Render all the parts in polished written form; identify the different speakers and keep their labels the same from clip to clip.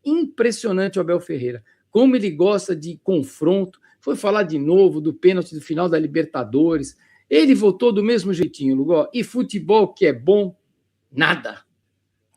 Speaker 1: Impressionante o Abel Ferreira. Como ele gosta de confronto. Foi falar de novo do pênalti do final da Libertadores. Ele votou do mesmo jeitinho, Lugó. E futebol que é bom, nada.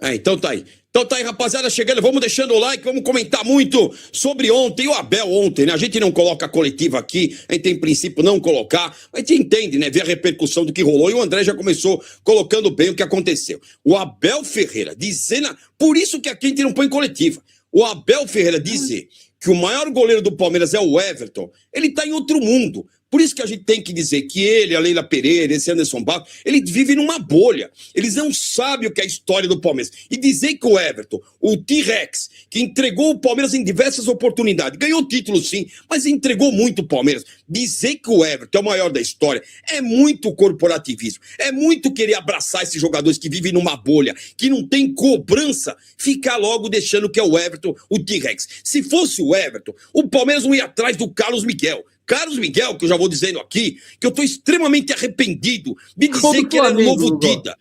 Speaker 2: Então tá aí. Então tá aí, rapaziada, chegando, vamos deixando o like, vamos comentar muito sobre ontem, o Abel ontem, né? A gente não coloca a coletiva aqui, a gente tem princípio não colocar, mas a gente entende, né? Ver a repercussão do que rolou, e o André já começou colocando bem o que aconteceu. O Abel Ferreira dizendo, por isso que aqui a gente não põe coletiva, o Abel Ferreira dizer que o maior goleiro do Palmeiras é o Everton, ele tá em outro mundo. Por isso que a gente tem que dizer que ele, a Leila Pereira, esse Anderson Barros, eles vivem numa bolha. Eles não sabem o que é a história do Palmeiras. E dizer que o Everton, o T-Rex, que entregou o Palmeiras em diversas oportunidades, ganhou título sim, mas entregou muito o Palmeiras. Dizer que o Everton é o maior da história é muito corporativismo. É muito querer abraçar esses jogadores que vivem numa bolha, que não tem cobrança, ficar logo deixando que é o Everton, o T-Rex. Se fosse o Everton, o Palmeiras não ia atrás do Carlos Miguel. Carlos Miguel, que eu já vou dizendo aqui, que eu tô extremamente arrependido de dizer que ele era o novo Dida.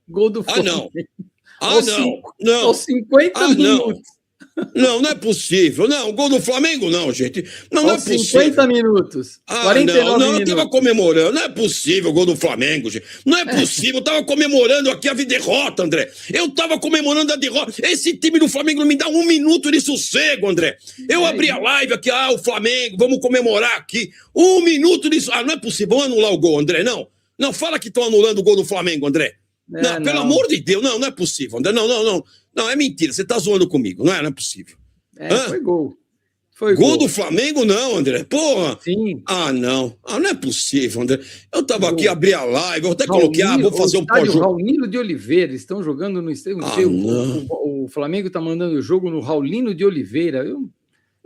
Speaker 1: Gol do
Speaker 2: Flamengo. Não.
Speaker 1: Aos 50 minutos.
Speaker 2: Não é possível. Não, gol do Flamengo não, gente. Não é possível.
Speaker 1: 50 minutos. 49 minutos.
Speaker 2: Eu tava comemorando. Não é possível o gol do Flamengo, gente. Não é possível. Eu tava comemorando aqui a derrota, André. Eu tava comemorando a derrota. Esse time do Flamengo não me dá um minuto de sossego, André. Eu abri a live aqui, o Flamengo, vamos comemorar aqui. Um minuto de sossego. Não é possível. Vamos anular o gol, André, não. Não, fala que estão anulando o gol do Flamengo, André. Não, pelo amor de Deus. Não é possível, André. Não. Não, é mentira. Você tá zoando comigo. Não é possível.
Speaker 1: Foi gol.
Speaker 2: Foi gol do Flamengo, não, André. Porra.
Speaker 1: Sim.
Speaker 2: Não. Não é possível, André. Eu tava aqui, abri a live, eu até coloquei, vou fazer um
Speaker 1: pós-jogo. O Raulino de Oliveira, estão jogando no estádio. O Flamengo tá mandando o jogo no Raulino de Oliveira. Eu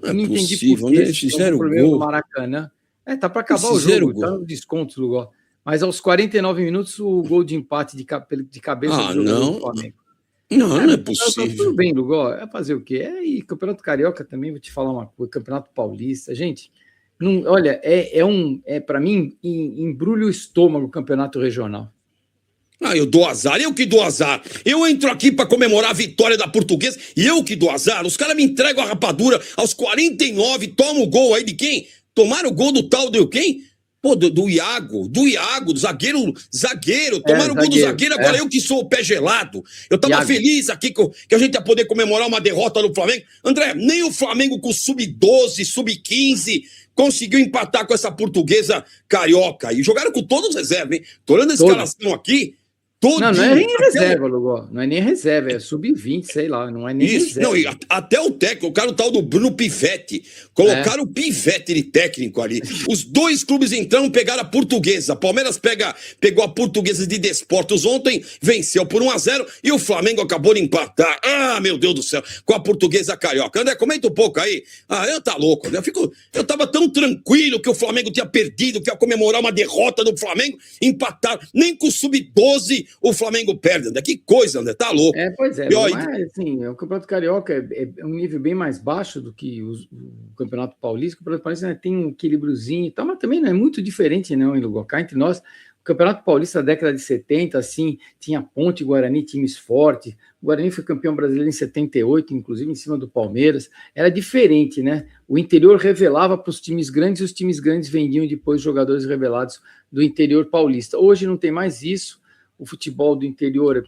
Speaker 1: não entendi por que
Speaker 2: eles fizeram o gol
Speaker 1: no Maracanã. Tá para acabar o jogo, tá no desconto do gol. Mas aos 49 minutos, o gol de empate de cabeça do Flamengo.
Speaker 2: Não é possível.
Speaker 1: Tá tudo bem, Lugó. É fazer o quê? E Campeonato Carioca também, vou te falar uma coisa. Campeonato Paulista, gente. Olha, para mim, embrulha o estômago o campeonato regional.
Speaker 2: Eu dou azar, eu que dou azar. Eu entro aqui para comemorar a vitória da Portuguesa e eu que dou azar. Os caras me entregam a rapadura aos 49, toma o gol aí de quem? Tomaram o gol do tal de quem? Pô, do Iago, do zagueiro, tomaram o gol do zagueiro, agora eu que sou o pé gelado. Eu tava feliz aqui que a gente ia poder comemorar uma derrota do Flamengo. André, nem o Flamengo com sub-12, sub-15 conseguiu empatar com essa Portuguesa carioca. E jogaram com todos os reservas, hein? Tô olhando a escalação aqui.
Speaker 1: Não é nem reserva, Lugó. Não é nem reserva, é sub-20, sei lá. Não é nem reserva.
Speaker 2: Não, e até o técnico, o cara o tal do Bruno Pivetti. Colocaram o Pivetti de técnico ali. Os dois clubes entraram, pegaram a Portuguesa. Palmeiras pegou a Portuguesa de Desportos ontem, venceu por 1-0 e o Flamengo acabou de empatar. Meu Deus do céu, com a Portuguesa carioca. André, comenta um pouco aí. Eu tá louco, né? Eu tava tão tranquilo que o Flamengo tinha perdido, que ia comemorar uma derrota do Flamengo, empatar. Nem com o sub-12 o Flamengo perde, André. Que coisa, André, tá louco.
Speaker 1: Pois é, mas assim, o Campeonato Carioca é um nível bem mais baixo do que o Campeonato Paulista. O Campeonato Paulista tem um equilíbriozinho e tal, mas também não é muito diferente, não, em Lugó. Cá entre nós, o Campeonato Paulista da década de 70, assim, tinha Ponte e Guarani, times fortes. O Guarani foi campeão brasileiro em 78, inclusive em cima do Palmeiras. Era diferente, né? O interior revelava para os times grandes e os times grandes vendiam depois jogadores revelados do interior paulista. Hoje não tem mais isso. O futebol do interior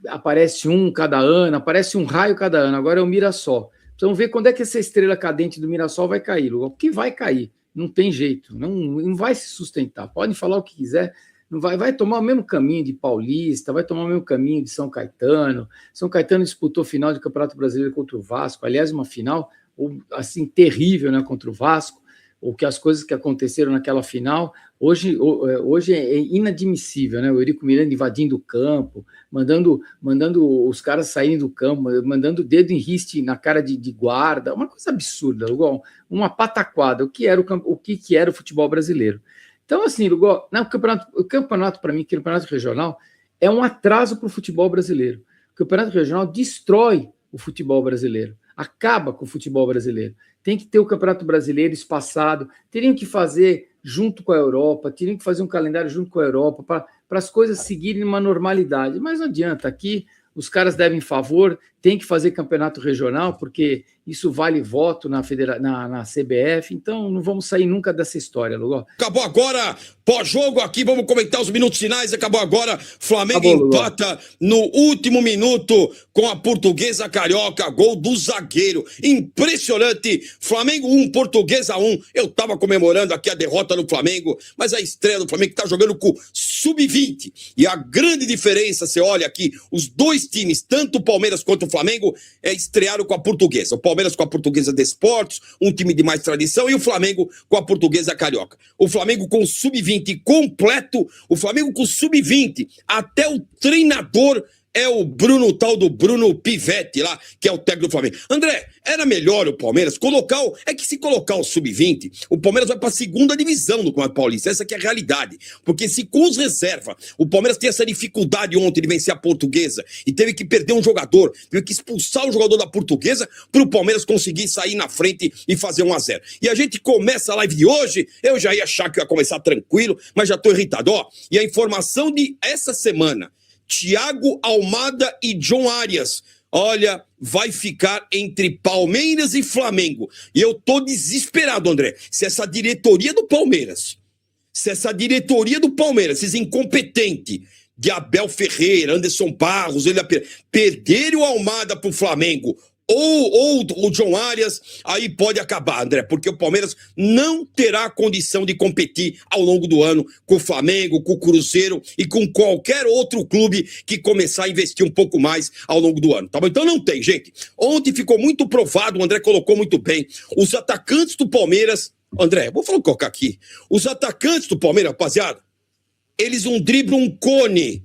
Speaker 1: aparece um cada ano, aparece um raio cada ano, agora é o Mirassol. Vamos ver quando é que essa estrela cadente do Mirassol vai cair, porque vai cair, não tem jeito, não vai se sustentar. Podem falar o que quiser, não vai tomar o mesmo caminho de Paulista, vai tomar o mesmo caminho de São Caetano. São Caetano disputou final de Campeonato Brasileiro contra o Vasco, aliás, uma final assim terrível, né, contra o Vasco. Ou que as coisas que aconteceram naquela final, hoje é inadmissível, né? O Eurico Miranda invadindo o campo, mandando os caras saírem do campo, mandando o dedo em riste na cara de guarda, uma coisa absurda, igual uma pataquada, o que era o futebol brasileiro. Então, assim, Lugó, o campeonato para mim, que o campeonato regional, é um atraso para o futebol brasileiro. O campeonato regional destrói o futebol brasileiro, acaba com o futebol brasileiro. Tem que ter o Campeonato Brasileiro espaçado, teriam que fazer junto com a Europa, teriam que fazer um calendário junto com a Europa para as coisas seguirem uma normalidade. Mas não adianta, aqui os caras devem favor, tem que fazer campeonato regional, porque isso vale voto na CBF, então não vamos sair nunca dessa história, Lugol.
Speaker 2: Acabou agora, pós-jogo aqui, vamos comentar os minutos finais, acabou agora, Flamengo empata no último minuto com a Portuguesa Carioca, gol do zagueiro, impressionante, Flamengo 1, Portuguesa 1, eu tava comemorando aqui a derrota do Flamengo, mas a estreia do Flamengo que tá jogando com sub-20, e a grande diferença, você olha aqui, os dois times, tanto o Palmeiras quanto o Flamengo, estrearam com a Portuguesa, o Palmeiras com a Portuguesa Desportos, um time de mais tradição, e o Flamengo com a Portuguesa Carioca. O Flamengo com sub-20 completo, o Flamengo com sub-20, até o treinador é o Bruno, tal do Bruno Pivetti lá, que é o técnico do Flamengo. André, era melhor o Palmeiras colocar é que se colocar o sub-20, o Palmeiras vai para a segunda divisão do Campeonato Paulista, essa que é a realidade, porque se com os reservas, o Palmeiras tem essa dificuldade ontem de vencer a Portuguesa, e teve que perder um jogador, teve que expulsar o jogador da Portuguesa, para o Palmeiras conseguir sair na frente e fazer 1-0. E a gente começa a live de hoje, eu já ia achar que eu ia começar tranquilo, mas já tô irritado, ó, e a informação de essa semana, Thiago Almada e John Arias, olha, vai ficar entre Palmeiras e Flamengo. E eu tô desesperado, André. Se essa diretoria do Palmeiras, esses incompetentes de Abel Ferreira, Anderson Barros, perderem o Almada pro Flamengo, ou o John Arias, aí pode acabar, André, porque o Palmeiras não terá condição de competir ao longo do ano com o Flamengo, com o Cruzeiro e com qualquer outro clube que começar a investir um pouco mais ao longo do ano, tá bom? Então não tem, gente. Ontem ficou muito provado, o André colocou muito bem, os atacantes do Palmeiras, André, vou colocar aqui, os atacantes do Palmeiras, rapaziada, eles driblam um cone,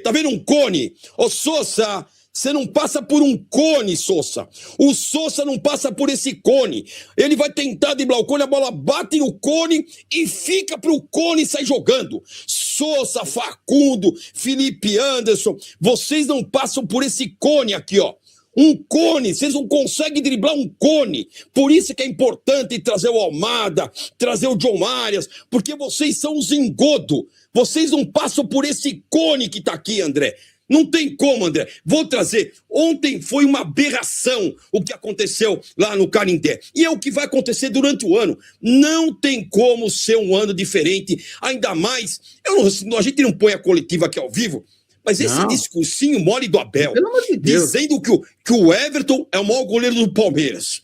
Speaker 2: tá vendo um cone? Ô Sousa, você não passa por um cone, Sousa. O Sousa não passa por esse cone. Ele vai tentar driblar o cone, a bola bate no cone e fica pro cone e sai jogando. Sousa, Facundo, Felipe Anderson, vocês não passam por esse cone aqui, ó. Um cone, vocês não conseguem driblar um cone. Por isso que é importante trazer o Almada, trazer o John Arias, porque vocês são os engodo. Vocês não passam por esse cone que tá aqui, André. Não tem como, André. Vou trazer. Ontem foi uma aberração o que aconteceu lá no Canindé. E é o que vai acontecer durante o ano. Não tem como ser um ano diferente. Ainda mais, a gente não põe a coletiva aqui ao vivo, mas esse discursinho mole do Abel, dizendo que o Everton é o maior goleiro do Palmeiras.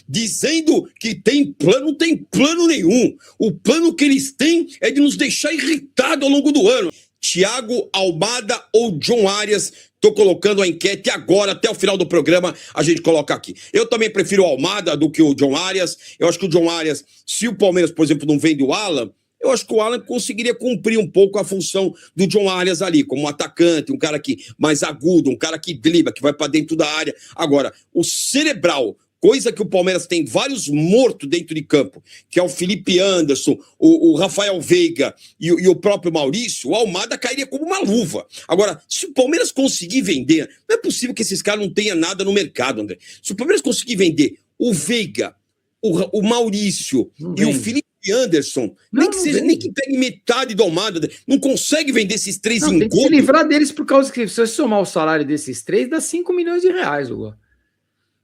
Speaker 2: Dizendo que tem plano, não tem plano nenhum. O plano que eles têm é de nos deixar irritados ao longo do ano. Thiago Almada ou John Arias, tô colocando a enquete agora, até o final do programa a gente coloca aqui. Eu também prefiro o Almada do que o John Arias, eu acho que o John Arias, se o Palmeiras, por exemplo, não vende o Alan, eu acho que o Alan conseguiria cumprir um pouco a função do John Arias ali, como um atacante, um cara que mais agudo, um cara que dribla, que vai para dentro da área. Agora, o cerebral, coisa que o Palmeiras tem vários mortos dentro de campo, que é o Felipe Anderson, o Rafael Veiga e o próprio Maurício, o Almada cairia como uma luva. Agora, se o Palmeiras conseguir vender, não é possível que esses caras não tenham nada no mercado, André. Se o Palmeiras conseguir vender o Veiga, o Maurício e o Felipe Anderson, nem que pegue metade do Almada, não consegue vender esses três engodos.
Speaker 1: Tem que se livrar deles por causa que se você somar o salário desses três, dá 5 milhões de reais, Hugo.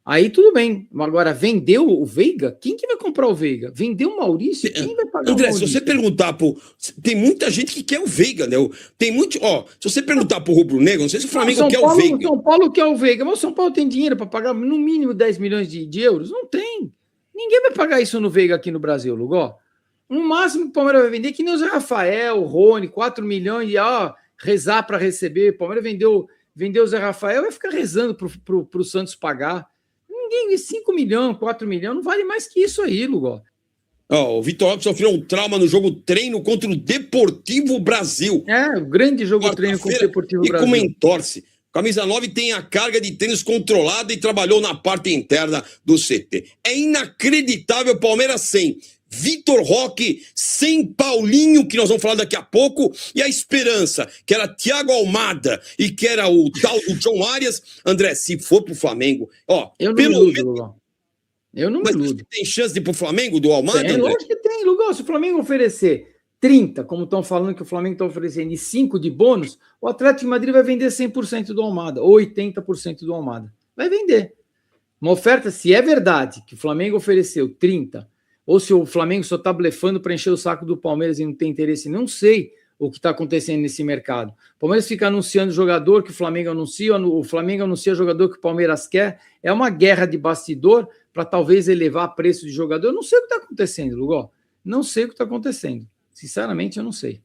Speaker 1: Aí tudo bem. Agora, vendeu o Veiga? Quem que vai comprar o Veiga? Vendeu o Maurício? Quem vai pagar
Speaker 2: André,
Speaker 1: o Maurício?
Speaker 2: Se você perguntar tem muita gente que quer o Veiga, né? Tem muito... Ó, se você perguntar pro Rubro Negro, não sei se o Flamengo quer o Veiga.
Speaker 1: São Paulo quer o Veiga, mas o São Paulo tem dinheiro para pagar no mínimo 10 milhões de euros? Não tem. Ninguém vai pagar isso no Veiga aqui no Brasil, Lugó. No máximo que o Palmeiras vai vender, que nem o Zé Rafael, o Rony, 4 milhões, e rezar para receber. O Palmeiras vendeu o Zé Rafael, vai ficar rezando pro Santos pagar. Ninguém, 5 milhões, 4 milhões, não vale mais que isso aí, Lugó.
Speaker 2: O Vitor Roque sofreu um trauma no jogo treino contra o Deportivo Brasil.
Speaker 1: O grande jogo treino contra o Deportivo Brasil.
Speaker 2: E como entorce. Camisa 9 tem a carga de tênis controlada e trabalhou na parte interna do CT. É inacreditável o Palmeiras sem Vitor Roque, sem Paulinho, que nós vamos falar daqui a pouco, e a esperança, que era Thiago Almada e que era o tal do John Arias. André, se for pro Flamengo,
Speaker 1: eu não me iludo, Eu não me
Speaker 2: Mas
Speaker 1: iludo.
Speaker 2: tem chance de ir pro Flamengo do Almada, André?
Speaker 1: Lógico que tem, Lugol. Se o Flamengo oferecer 30, como estão falando que o Flamengo está oferecendo, e 5 de bônus, o Atlético de Madrid vai vender 100% do Almada, ou 80% do Almada. Vai vender. Uma oferta, se é verdade que o Flamengo ofereceu 30, ou se o Flamengo só está blefando para encher o saco do Palmeiras e não tem interesse, não sei o que está acontecendo nesse mercado. O Palmeiras fica anunciando jogador que o Flamengo anuncia, o Flamengo anuncia jogador que o Palmeiras quer. É uma guerra de bastidor para talvez elevar preço de jogador. Eu não sei o que está acontecendo, Lugol. Não sei o que está acontecendo. Sinceramente, eu não sei.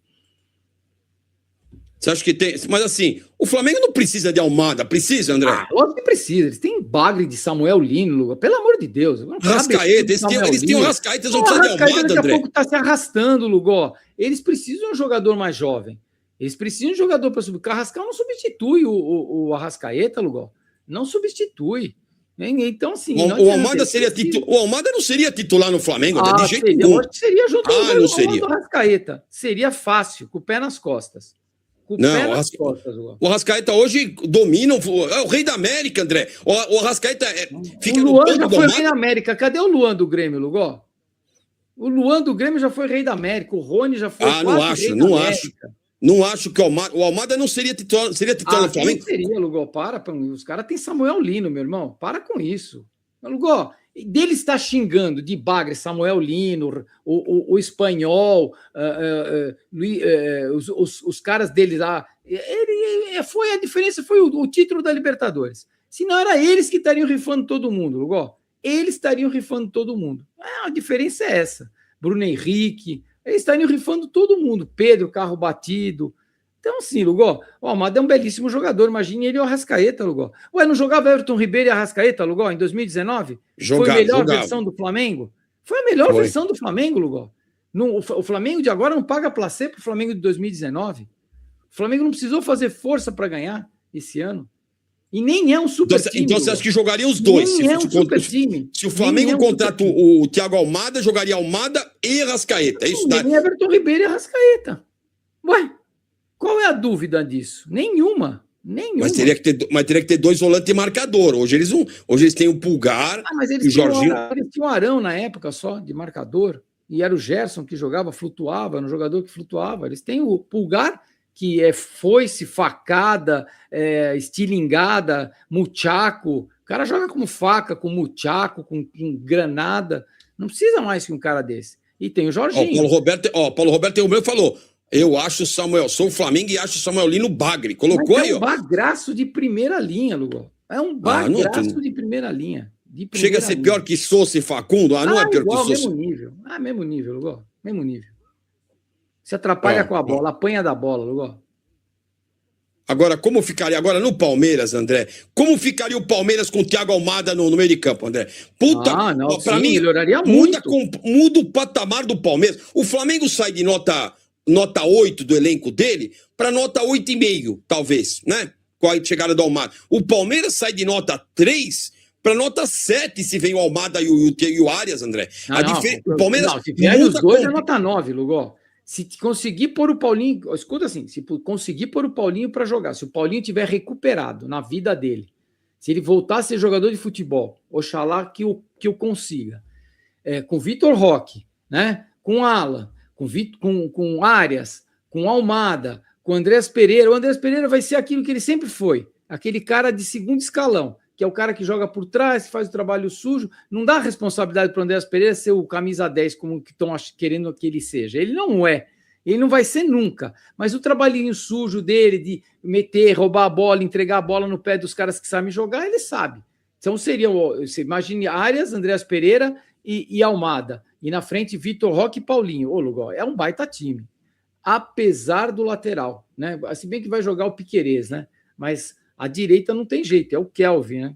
Speaker 2: Você acha que tem... Mas assim, o Flamengo não precisa de Almada, precisa, André?
Speaker 1: Lógico que precisa. Eles têm bagre de Samuel Lino, Lugol. Pelo amor de Deus.
Speaker 2: Rascaeta, eles têm um Rascaeta, eles não precisam de Almada,
Speaker 1: André. Daqui a pouco está se arrastando, Lugol. Eles precisam de um jogador mais jovem. Eles precisam de um jogador para subir. O Carrascal não substitui o Arrascaeta, Lugol. Não substitui. Então, assim...
Speaker 2: O Almada seria o Almada não seria titular no Flamengo, de jeito nenhum.
Speaker 1: Eu acho que seria junto
Speaker 2: com
Speaker 1: o Arrascaeta. Seria fácil, com o pé nas costas.
Speaker 2: O Arrascaeta hoje domina, é o rei da América, André. O Arrascaeta fica
Speaker 1: no Luan já foi rei da América. Cadê o Luan do Grêmio, Lugol? O Luan do Grêmio já foi rei da América. O Rony já foi
Speaker 2: Não acho que o Almada não seria titular no Flamengo.
Speaker 1: Não seria, Lugol. Os caras têm Samuel Lino, meu irmão. Para com isso. Lugol, dele está xingando de bagre Samuel Lino, o espanhol, os caras dele lá. A diferença foi o título da Libertadores. Senão era eles que estariam rifando todo mundo, Lugol. Eles estariam rifando todo mundo. A diferença é essa. Bruno Henrique, eles estariam rifando todo mundo. Pedro, carro batido. Então, sim, Lugol, o Almada é um belíssimo jogador. Imagine ele e o Arrascaeta, Lugol. Ué, não jogava Everton Ribeiro e Arrascaeta, Lugol, em 2019? Foi a melhor versão do Flamengo? Foi a melhor versão do Flamengo, Lugol. O Flamengo de agora não paga placê para o Flamengo de 2019. O Flamengo não precisou fazer força para ganhar esse ano. E nem é um super time.
Speaker 2: Então você acha que jogaria os dois?
Speaker 1: Nem é um super time.
Speaker 2: Se o Flamengo contrata o Thiago Almada, jogaria Almada e Arrascaeta. É isso,
Speaker 1: nem Everton Ribeiro e Arrascaeta. Ué, qual é a dúvida disso? Nenhuma.
Speaker 2: Mas teria que ter dois volantes e marcador. Hoje eles têm o Pulgar e o Jorginho.
Speaker 1: Eles tinham o Arão na época só, de marcador. E era o Gerson que jogava, flutuava, era um jogador que flutuava. Eles têm o Pulgar, que é foice, facada, estilingada, muchaco. O cara joga como faca, com muchaco, com granada. Não precisa mais que um cara desse. E tem o Jorginho.
Speaker 2: Paulo Roberto tem o meu e falou... Eu acho sou o Flamengo e acho o Samuel Lino bagre. Colocou aí, ó.
Speaker 1: É um bagraço de primeira linha, Lugol. É um bagraço de primeira linha.
Speaker 2: Chega a ser pior que Sousa e Facundo? Não é pior que Sousa.
Speaker 1: Mesmo nível, Lugol. Mesmo nível. Se atrapalha com a bola, apanha da bola, Lugol.
Speaker 2: Agora, como ficaria agora no Palmeiras, André? Como ficaria o Palmeiras com o Thiago Almada no meio de campo, André? Pra mim,
Speaker 1: melhoraria muito.
Speaker 2: Muda o patamar do Palmeiras. O Flamengo sai de nota 8 do elenco dele para nota 8,5, talvez, né? Com a chegada do Almada. O Palmeiras sai de nota 3 para nota 7 se vem o Almada e o Arias, André.
Speaker 1: O Palmeiras se vier os dois é nota 9, Lugol. Se conseguir pôr o Paulinho, escuta assim, se conseguir pôr o Paulinho para jogar, se o Paulinho tiver recuperado na vida dele, se ele voltar a ser jogador de futebol, oxalá que eu consiga, com Vitor Roque, né? Com Alan, com Arias, com Almada, com Andrés Pereira. O Andrés Pereira vai ser aquilo que ele sempre foi, aquele cara de segundo escalão, que é o cara que joga por trás, faz o trabalho sujo. Não dá responsabilidade para o Andrés Pereira ser o camisa 10, como que estão querendo que ele seja. Ele não é. Ele não vai ser nunca. Mas o trabalhinho sujo dele, de meter, roubar a bola, entregar a bola no pé dos caras que sabem jogar, ele sabe. Então você imagine Arias, Andrés Pereira e Almada. E na frente, Vitor Roque e Paulinho. Ô, Lugol, é um baita time. Apesar do lateral, né? Se bem que vai jogar o Piquerez, né? Mas a direita não tem jeito, é o Kelvin, né?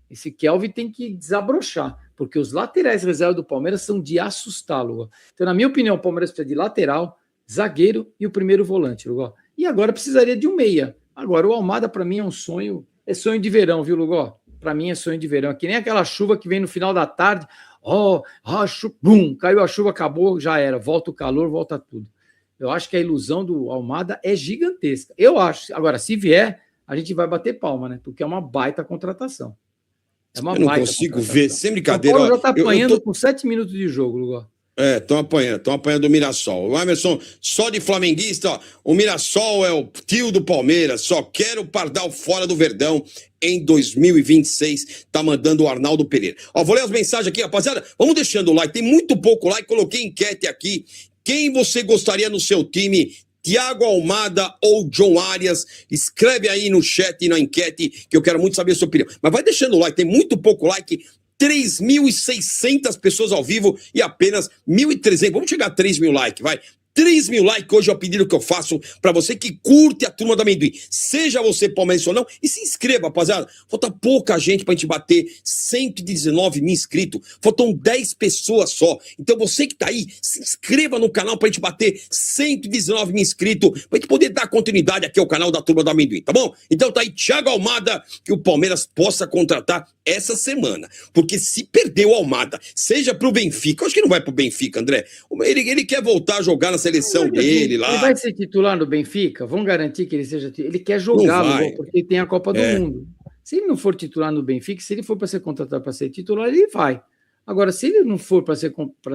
Speaker 1: Esse Kelvin tem que desabrochar, porque os laterais reserva do Palmeiras são de assustar, Lugol. Então, na minha opinião, o Palmeiras precisa de lateral, zagueiro e o primeiro volante, Lugol. E agora precisaria de um meia. Agora, o Almada, para mim, é um sonho de verão, viu, Lugol? Para mim é sonho de verão. É que nem aquela chuva que vem no final da tarde, bum, caiu a chuva, acabou, já era. Volta o calor, volta tudo. Eu acho que a ilusão do Almada é gigantesca. Eu acho. Agora, se vier, a gente vai bater palma, né? Porque é uma baita contratação.
Speaker 2: Eu não consigo ver, sem brincadeira.
Speaker 1: O Paulo já está apanhando com 7 minutos de jogo, Lugol.
Speaker 2: Estão apanhando o Mirassol. O Emerson, só de flamenguista, ó, o Mirassol é o tio do Palmeiras, só quero o Pardal fora do Verdão em 2026, tá mandando o Arnaldo Pereira. Ó, vou ler as mensagens aqui, rapaziada, vamos deixando o like, tem muito pouco like, coloquei enquete aqui, quem você gostaria no seu time, Thiago Almada ou John Arias? Escreve aí no chat e na enquete, que eu quero muito saber a sua opinião. Mas vai deixando o like, tem muito pouco like, 3.600 pessoas ao vivo e apenas 1.300. Vamos chegar a 3.000 likes, vai. 3.000 likes hoje é o pedido que eu faço para você que curte a Turma do Amendoim. Seja você palmeirense ou não, e se inscreva, rapaziada. Falta pouca gente pra gente bater 119 mil inscritos. Faltam 10 pessoas só. Então você que tá aí, se inscreva no canal pra gente bater 119 mil inscritos, pra gente poder dar continuidade aqui ao canal da Turma do Amendoim, tá bom? Então tá aí, Thiago Almada, que o Palmeiras possa contratar essa semana. Porque se perder o Almada, seja pro Benfica, eu acho que não vai pro Benfica, André. Ele quer voltar a jogar na seleção dele lá.
Speaker 1: Ele vai ser titular no Benfica? Vamos garantir que ele seja titular. Ele quer jogar, porque tem a Copa do Mundo. Se ele não for titular no Benfica, se ele for para ser contratado para ser titular, ele vai. Agora, se ele não for para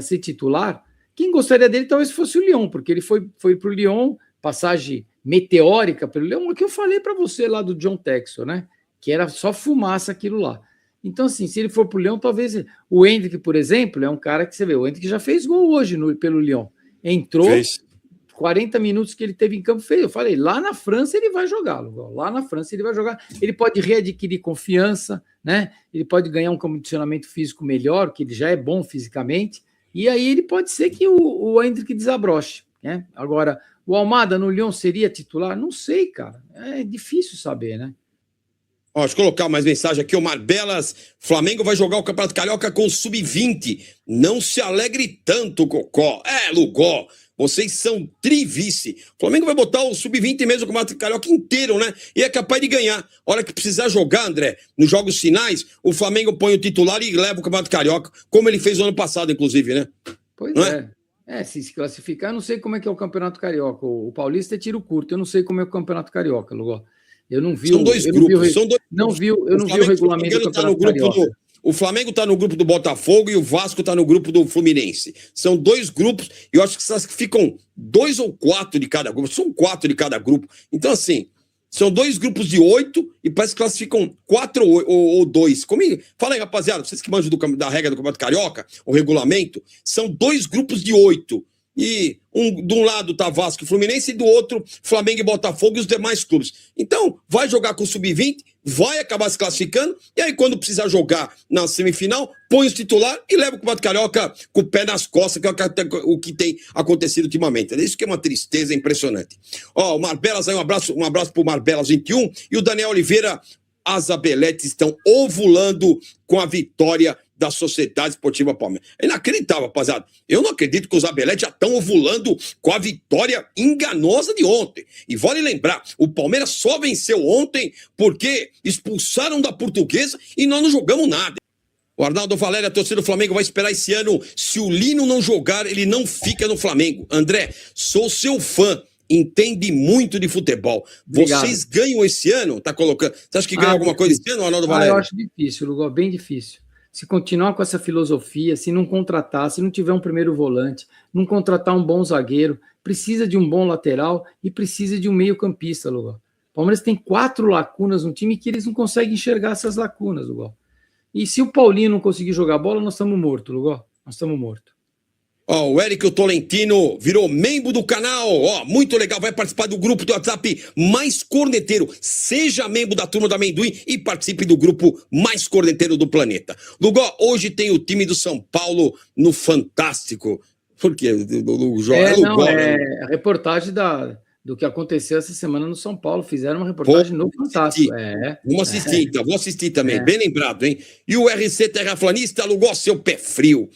Speaker 1: ser titular, quem gostaria dele talvez fosse o Lyon, porque ele foi para o Lyon, passagem meteórica pelo Lyon, que eu falei para você lá do John Texor, né? Que era só fumaça aquilo lá. Então, assim, se ele for para o Lyon, talvez... O Endrick, por exemplo, é um cara que você vê, o Endrick já fez gol hoje pelo Lyon. Entrou, 40 minutos que ele teve em campo, fez. Eu falei, lá na França ele vai jogar, lá na França ele vai jogar. Ele pode readquirir confiança, né? Ele pode ganhar um condicionamento físico melhor, que ele já é bom fisicamente, e aí ele pode ser que o Endrick desabroche, né? Agora, o Almada no Lyon seria titular? Não sei, cara. É difícil saber, né?
Speaker 2: Ó, deixa eu colocar mais mensagem aqui. O Marbelas, Flamengo vai jogar o Campeonato Carioca com o Sub-20. Não se alegre tanto, Cocó. Lugó, vocês são trivice. O Flamengo vai botar o Sub-20 mesmo, o Campeonato Carioca inteiro, né? E é capaz de ganhar. A hora que precisar jogar, André, nos jogos finais, o Flamengo põe o titular e leva o Campeonato Carioca, como ele fez no ano passado, inclusive, né?
Speaker 1: Pois é. Se classificar, eu não sei como é que é o Campeonato Carioca. O Paulista é tiro curto, eu não sei como é o Campeonato Carioca, Lugó. Eu não vi.
Speaker 2: São dois grupos.
Speaker 1: Eu não vi o regulamento do Campeonato Carioca.
Speaker 2: O Flamengo está no grupo do Botafogo e o Vasco está no grupo do Fluminense. São dois grupos e eu acho que ficam 2 ou 4 de cada grupo. São 4 de cada grupo. Então, assim, são 2 grupos de 8 e parece que classificam 4 ou 2. Comigo? Fala aí, rapaziada, vocês que manjam da regra do Campeonato Carioca, o regulamento, são 2 grupos de 8. E de um lado tá Vasco e Fluminense e do outro Flamengo e Botafogo e os demais clubes. Então, vai jogar com o Sub-20, vai acabar se classificando, e aí quando precisar jogar na semifinal, põe o titular e leva o Campeonato Carioca com o pé nas costas, que é o que tem acontecido ultimamente. Isso que é uma tristeza impressionante. Ó, o Marbelas aí, um abraço pro Marbelas 21, e o Daniel Oliveira, as Abeletes estão ovulando com a vitória da Sociedade Esportiva Palmeiras. É inacreditável, rapaziada. Eu não acredito que os Abeletes já estão ovulando com a vitória enganosa de ontem. E vale lembrar, o Palmeiras só venceu ontem porque expulsaram da Portuguesa e nós não jogamos nada. O Arnaldo Valéria, a torcida do Flamengo, vai esperar esse ano. Se o Lino não jogar, ele não fica no Flamengo. André, sou seu fã. Entende muito de futebol. Obrigado. Vocês ganham esse ano? Tá colocando? Você acha que ganha alguma coisa esse ano, Arnaldo Valéria?
Speaker 1: Eu acho difícil, Lugol, bem difícil. Se continuar com essa filosofia, se não contratar, se não tiver um primeiro volante, não contratar um bom zagueiro, precisa de um bom lateral e precisa de um meio-campista, Lugol. O Palmeiras tem 4 lacunas no time que eles não conseguem enxergar essas lacunas, Lugol. E se o Paulinho não conseguir jogar bola, nós estamos mortos, Lugol. Nós estamos mortos.
Speaker 2: Ó, o Érico Tolentino virou membro do canal, ó, muito legal, vai participar do grupo do WhatsApp mais corneteiro. Seja membro da Turma do Amendoim e participe do grupo mais corneteiro do planeta. Lugó, hoje tem o time do São Paulo no Fantástico. Por quê?
Speaker 1: A reportagem do que aconteceu essa semana no São Paulo. Fizeram uma reportagem no Fantástico.
Speaker 2: Vou assistir também, bem lembrado, hein? E o RC Terraflanista, Lugó, seu pé frio.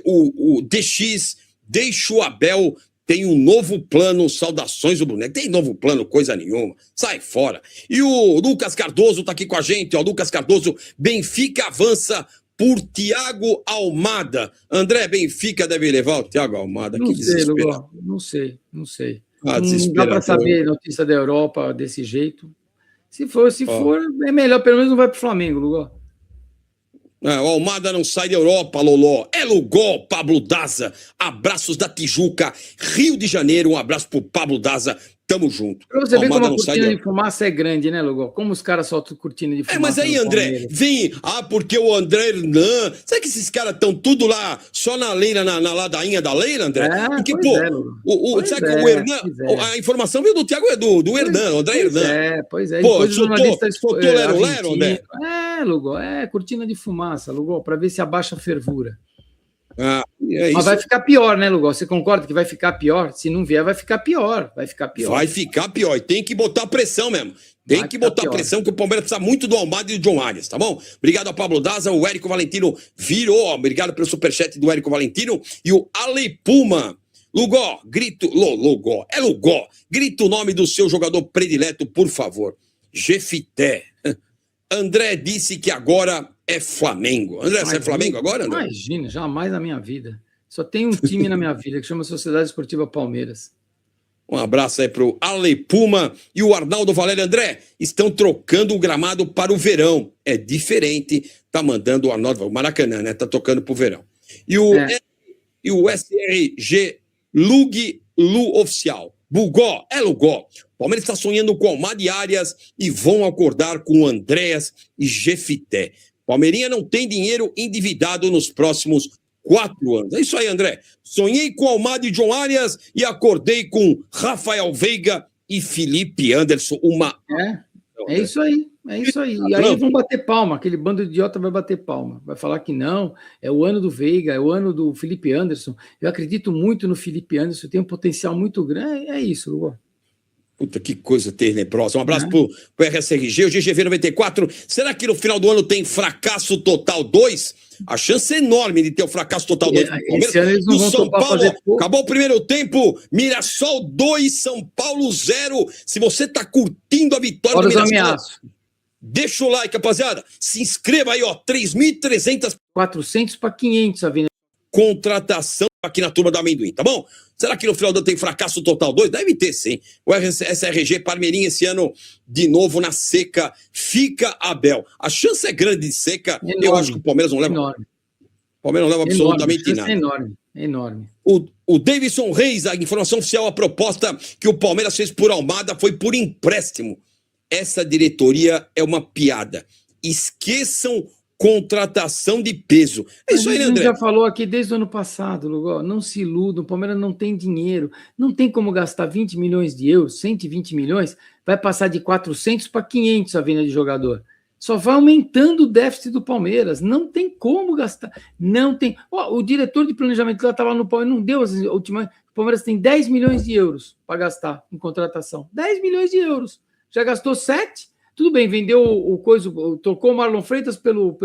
Speaker 2: O DX, deixa o Abel, tem um novo plano, saudações do boneco. Tem novo plano, coisa nenhuma, sai fora. E o Lucas Cardoso tá aqui com a gente, ó, Lucas Cardoso, Benfica avança por Thiago Almada. André, Benfica deve levar o Thiago Almada.
Speaker 1: Não sei, Lugó, não sei. Não dá para saber notícia da Europa desse jeito. Se for, é melhor, pelo menos não vai pro Flamengo, Lugó.
Speaker 2: O Almada não sai da Europa, Loló. É Lugol, Pablo Daza. Abraços da Tijuca, Rio de Janeiro. Um abraço pro Pablo Daza. Tamo junto.
Speaker 1: Pra você ver como a cortina de fumaça é grande, né, Lugol? Como os caras soltam cortina de fumaça.
Speaker 2: Mas aí, André, vem. Porque o André Hernan. Sabe que esses caras estão tudo lá, só na leira, na ladainha da leira, André? Porque, pô, sabe que o Hernan. A informação veio do Thiago, do Hernan, o André Hernan.
Speaker 1: Pois é.
Speaker 2: Pô, soltou lero-lero, André?
Speaker 1: Lugol, cortina de fumaça, Lugol, pra ver se abaixa a fervura.
Speaker 2: É isso.
Speaker 1: Mas vai ficar pior, né, Lugol? Você concorda que vai ficar pior? Se não vier, vai ficar pior. Vai ficar pior. E tem que botar pressão mesmo. Tem que botar pressão, que o Palmeiras precisa muito do Almada e do John Arias, tá bom? Obrigado ao Pablo Daza, o Érico Valentino virou. Obrigado pelo superchat do Érico Valentino. E o Ale Puma. Lugol, Lugol. É Lugol. Grita o nome do seu jogador predileto, por favor. Jefité. André disse que agora é Flamengo. André, você é Flamengo agora, André? Imagina, jamais na minha vida. Só tem um time na minha vida que chama Sociedade Esportiva Palmeiras.
Speaker 2: Um abraço aí pro Ale Puma e o Arnaldo Valério. André, estão trocando o gramado para o verão. É diferente. Tá mandando o Arnaldo, o Maracanã, né? Tá tocando pro verão. E o SRG Lug Lu Oficial. Bugó, é Lugó. Palmeiras está sonhando com Almada e Arias e vão acordar com Andréas e Jefité. Palmeirinha não tem dinheiro endividado nos próximos 4 anos. É isso aí, André. Sonhei com Almada e John Arias e acordei com Rafael Veiga e Felipe Anderson.
Speaker 1: É isso aí. É isso aí. E aí vão bater palma. Aquele bando de idiota vai bater palma. Vai falar que não, é o ano do Veiga, é o ano do Felipe Anderson. Eu acredito muito no Felipe Anderson, tem um potencial muito grande. É isso, Lugol.
Speaker 2: Puta, que coisa tenebrosa. Um abraço pro RSRG, o GGV94. Será que no final do ano tem fracasso total 2? A chance é enorme de ter o fracasso total 2.
Speaker 1: Esse ano eles não vão
Speaker 2: São
Speaker 1: topar
Speaker 2: Paulo,
Speaker 1: fazer
Speaker 2: acabou o primeiro tempo, Mirassol 2, São Paulo 0. Se você tá curtindo a vitória do Mirassol, deixa o like, rapaziada. Se inscreva aí, ó, 3.300...
Speaker 1: 400 para 500 a venda.
Speaker 2: Contratação aqui na turma do amendoim, tá bom? Será que no final do ano tem fracasso total 2? Deve ter, sim. O SRG Parmeirinha esse ano de novo na seca. Fica Abel. A chance é grande de seca. Enorme. Eu acho que o Palmeiras não leva.
Speaker 1: Enorme.
Speaker 2: O Palmeiras não leva absolutamente nada.
Speaker 1: Enorme.
Speaker 2: O Davidson Reis, a informação oficial, a proposta que o Palmeiras fez por Almada foi por empréstimo. Essa diretoria é uma piada. Esqueçam contratação de peso. É isso aí, né, André?
Speaker 1: A gente já falou aqui desde o ano passado, Lugol. Não se iludam, o Palmeiras não tem dinheiro. Não tem como gastar 20 milhões de euros, 120 milhões, vai passar de 400 para 500 a venda de jogador. Só vai aumentando o déficit do Palmeiras. Não tem como gastar. Não tem. O diretor de planejamento lá estava no Palmeiras, não deu as últimas. O Palmeiras tem 10 milhões de euros para gastar em contratação. 10 milhões de euros. Já gastou 7? Tudo bem, vendeu o coisa, trocou o Marlon Freitas pelo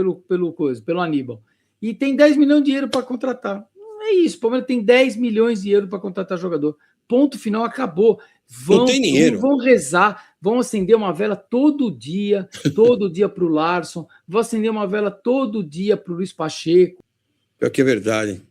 Speaker 1: Aníbal. E tem 10 milhões de euros para contratar. É isso, o Palmeiras tem 10 milhões de euros para contratar jogador. Ponto final, acabou.
Speaker 2: Não tem dinheiro.
Speaker 1: Vão rezar, vão acender uma vela todo dia para o Larson, vão acender uma vela todo dia para o Luiz Pacheco.
Speaker 2: Pior que é verdade.